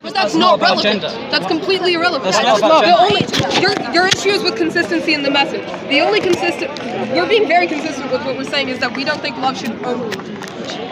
But that's not relevant. That's completely irrelevant. Your issue is with consistency in the message. The only we're being very consistent with what we're saying is that we don't think love should own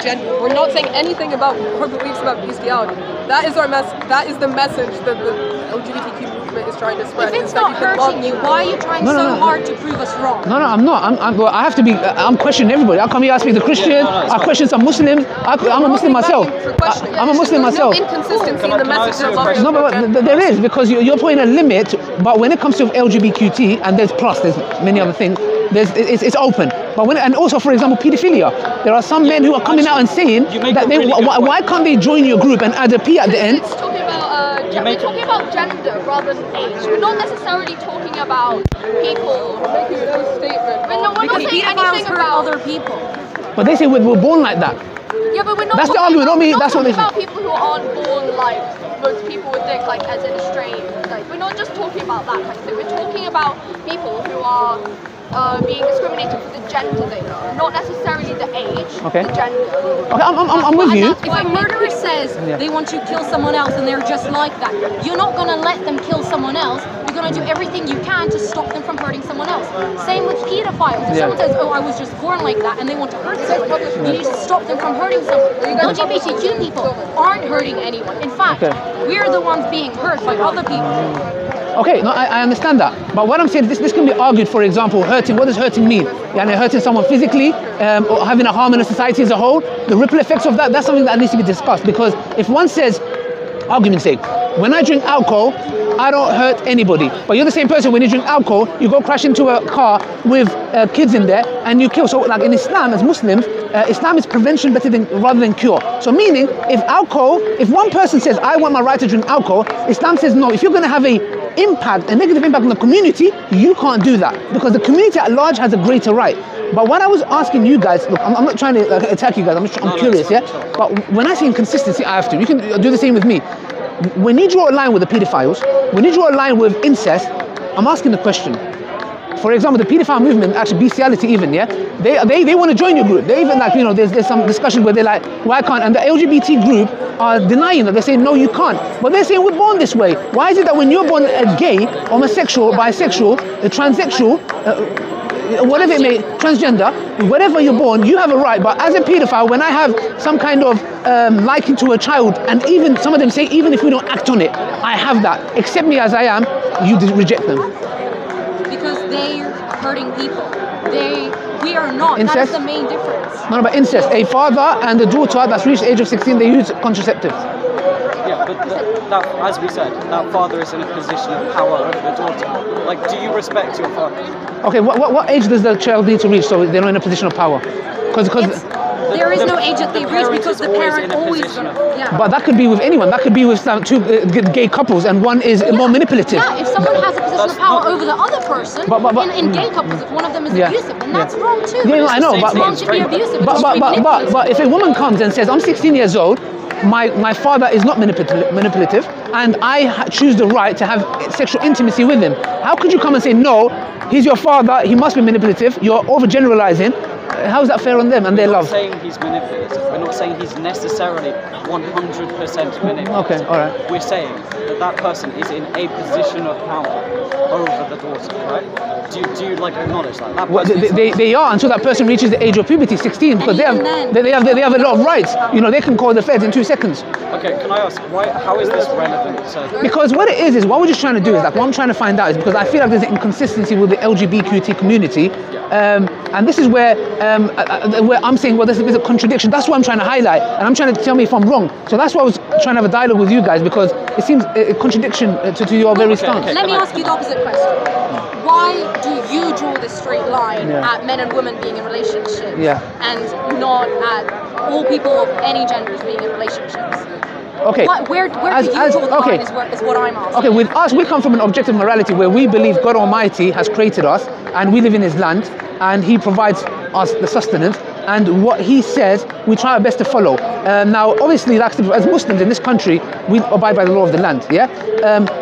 gender. We're not saying anything about our beliefs about bestiality. That is that is the message that the LGBTQ movement is trying to spread. If it's not hurting you, why are you trying so hard to prove us wrong? No, I'm not. Well, I have to be. I'm questioning everybody. How come you ask me the Christian? I question some Muslim. I'm a Muslim myself. I'm a Muslim myself. There's no inconsistency in the message of love. No, but there is, because you're putting a limit. But when it comes to LGBTQT, and there's many other things. It's open. But and also, for example, pedophilia. There are some men who are coming out and saying that why can't they join your group and add a P at the end? It's talking about we're talking about gender rather than age. We're not necessarily talking about people. Making a statement. But no, we're not saying anything about other people. But they say we're born like that. Yeah, but we're not. That's the argument, not me. That's what they say. About people who aren't born like most people would think, like as in a strange. Like we're not just talking about that kind of thing. We're talking about people who are being discriminated for the gender they are, not necessarily the age, the gender. Okay, I'm with you. If a murderer says they want to kill someone else and they're just like that, you're not going to let them kill someone else. You're going to do everything you can to stop them from hurting someone else. Same with pedophiles. If someone says, oh, I was just born like that, and they want to hurt someone, you need to stop them from hurting someone. LGBTQ people aren't hurting anyone. In fact, we're the ones being hurt by other people. Okay, no, I understand that. But what I'm saying, this can be argued, for example, hurting. What does hurting mean? Hurting someone physically, or having a harm in a society as a whole. The ripple effects of that's something that needs to be discussed. Because if one says, argument's sake, when I drink alcohol, I don't hurt anybody. But you're the same person, when you drink alcohol, you go crash into a car with kids in there and you kill. So like in Islam, as Muslims, Islam is prevention rather than cure. So meaning, if one person says, I want my right to drink alcohol, Islam says, no, if you're going to have a negative impact on the community, you can't do that, because the community at large has a greater right. But what I was asking you guys, look, I'm not trying to attack you guys, I'm curious, yeah? But when I say inconsistency, I have to. You can do the same with me. When you draw a line with the pedophiles, when you draw a line with incest, I'm asking the question. For example, the pedophile movement, actually bestiality even, yeah? They want to join your group. They even there's some discussion where they're like, why can't? And the LGBT group are denying that. They're saying, no, you can't. But they're saying we're born this way. Why is it that when you're born gay, homosexual, bisexual, transsexual, whatever it may, transgender, whatever you're born, you have a right. But as a pedophile, when I have some kind of liking to a child, and even some of them say, even if we don't act on it, I have that. Accept me as I am, you reject them. Because they're hurting people. We are not. Incest? That's the main difference. No, but incest. A father and a daughter that's reached the age of 16, they use contraceptives. Yeah, but that, as we said, that father is in a position of power over the daughter. Like, do you respect your father? Okay, what age does the child need to reach so they're not in a position of power? Because there is no age that they reach, because the parent always. But that could be with anyone. That could be with two gay couples, and one is more manipulative. Yeah, if someone has a position of power over the other person, in gay couples, if one of them is abusive, then that's wrong too. Yeah, I know, but wrong to be abusive. But if a woman comes and says, I'm 16 years old, my father is not manipulative, and I choose the right to have sexual intimacy with him. How could you come and say, no, he's your father, he must be manipulative, you're overgeneralizing? How is that fair on them and their love? We're not saying he's manipulative. We're not saying he's necessarily 100% manipulative. Okay, all right. We're saying that person is in a position of power over the daughter, right? Do you like acknowledge that? Well, they are, until that person reaches the age of puberty, 16, because they have a lot of rights. They can call the feds in 2 seconds. Okay, can I ask, how is this relevant? Because what it is what we're just trying to do is, what I'm trying to find out is, because I feel like there's an inconsistency with the LGBTQT community, and this is where I'm saying, well, there's a contradiction. That's what I'm trying to highlight, and I'm trying to tell me if I'm wrong. So that's why I was trying to have a dialogue with you guys, because it seems a contradiction to your very stance. Let me ask you the opposite question. Why do you draw this straight line at men and women being in relationships and not at all people of any genders being in relationships? Okay. Where do you draw the line is what I'm asking. Okay, with us, we come from an objective morality where we believe God Almighty has created us and we live in His land and He provides us the sustenance, and what He says, we try our best to follow. Now, obviously, as Muslims in this country, we abide by the law of the land,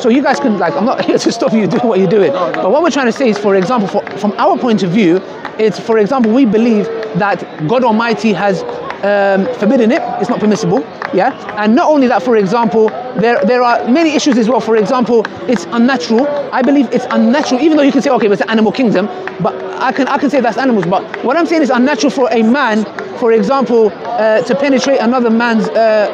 so you guys can, I'm not here to stop you doing what you're doing, but what we're trying to say is, for example, from our point of view, it's, for example, we believe that God Almighty has forbidden it, it's not permissible. yeah? And not only that, for example, there are many issues as well. For example, it's unnatural. I believe it's unnatural, even though you can say, okay, but it's an animal kingdom, but I can say that's animals. But what I'm saying is unnatural for a man, for example, to penetrate another man's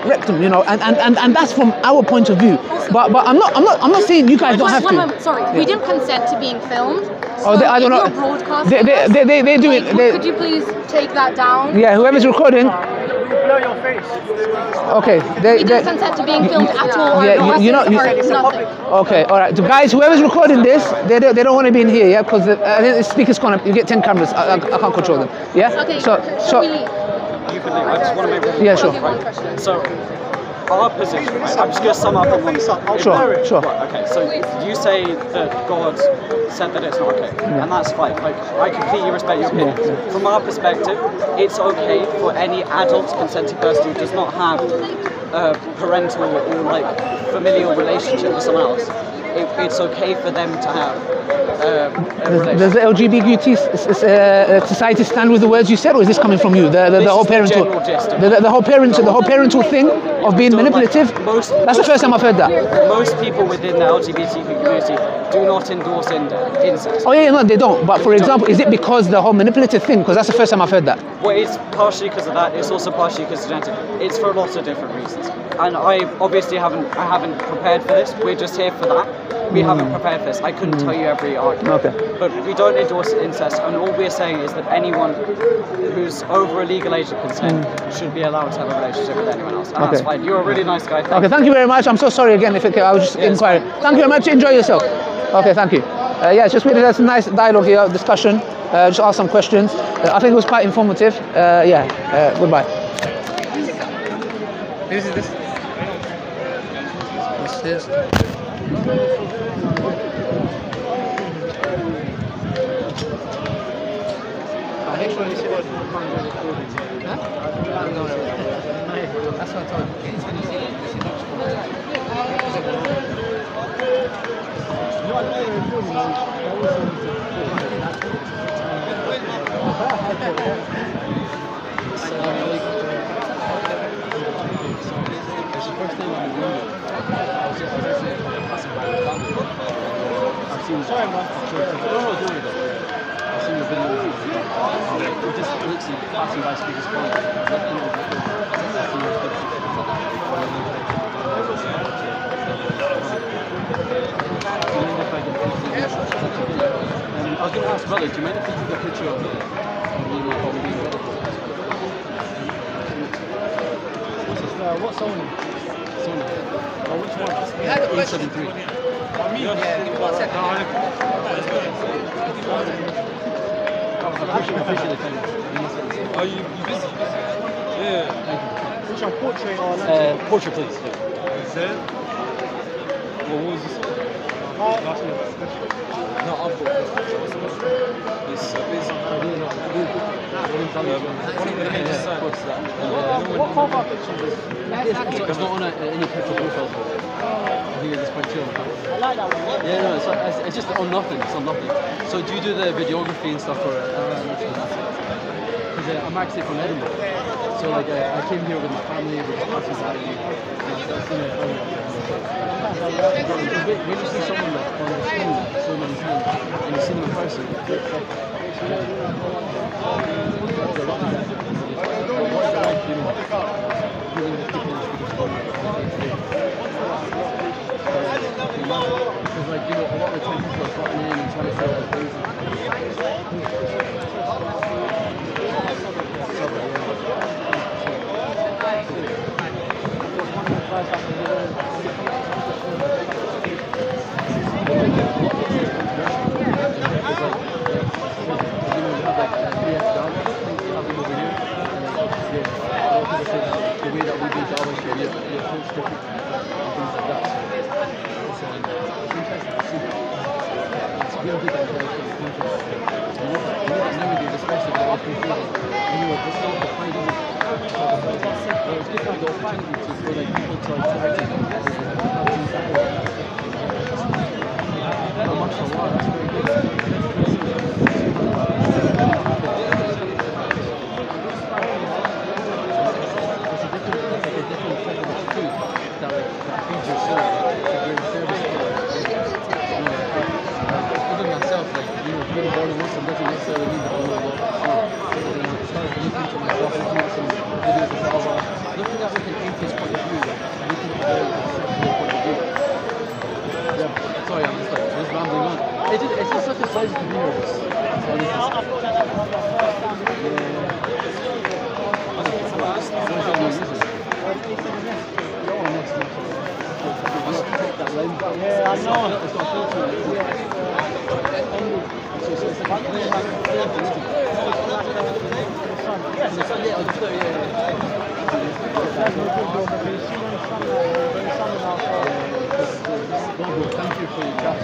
rectum, you know, and that's from our point of view. But I'm not saying you guys don't have to. One moment, sorry, we didn't consent to being filmed. So I don't know. They do it. Could you please take that down? Yeah, whoever's recording. Blur your face. Okay. We didn't consent to being filmed at all. Yeah, nothing. Okay, all right. So guys, whoever's recording this, they don't want to be in here, yeah, because the speaker's gonna. You get 10 cameras. I can't control them. Yeah. Okay. So we leave? You can leave. I just want to make one. Yeah, sure. Okay, one question. So, our position, right? I'm just going to sum up on one side. Sure. Right, okay, so you say that God said that it's not okay, and that's fine. Like, I completely respect your opinion. From our perspective, it's okay for any adult consenting person who does not have a parental or like familial relationship with someone else. It's okay for them to have a relationship. Does the LGBT society stand with the words you said, or is this coming from you? The whole parental, the whole parental thing of being manipulative. That's the first time I've heard that. Most people within the LGBT community do not endorse incest. Oh yeah, no, they don't. But for example, is it because the whole manipulative thing? Because that's the first time I've heard that. Well, it's partially because of that. It's also partially because of genetic. It's for a lot of different reasons. And I obviously haven't prepared for this. We're just here for that. We haven't prepared for this. I couldn't tell you every argument. Okay. But we don't endorse incest, and all we're saying is that anyone who's over a legal age of consent should be allowed to have a relationship with anyone else. And that's fine. You're a really nice guy. Thank you very much. I'm so sorry again if I was just inquiring. Thank you very much. Enjoy yourself. Okay, thank you. Yeah, just really that's a nice dialogue here, discussion. Just ask some questions. I think it was quite informative. Goodbye. This is this. What's this? That's what I told you. Sorry, man. Don't do it though. I've seen the video. We're just literally passing by speakers' phone. I was going to ask, brother, do you mind if you took a picture of me? What song? Oh, which one? 873. Are you busy? Yeah. Thank you. Which one? Portrait or portrait, please. Yeah. What was this? Last one. No, I've got this. What car park picture is this? It's not on any picture profile. I think it's quite chill. I like that one. Yeah, no, it's just on nothing. It's on nothing. So do you do the videography and stuff for it? Because I'm actually from Edinburgh. So like I came here with my family, with my cousins, when you see someone like on the screen so many times and you see them in person, because like, you know, a lot of the time people are gotten in and trying to say like things. The way that we do Dawah here, we approach different things like that. It's interesting to see. It's real good that you're nowadays, especially with all people, and you know, this is the kind of it's good to have the opportunity for like people to interact with them. Not much for a while, that's very good. It's a different size of the video is yeah, I know. Thank you for your chat.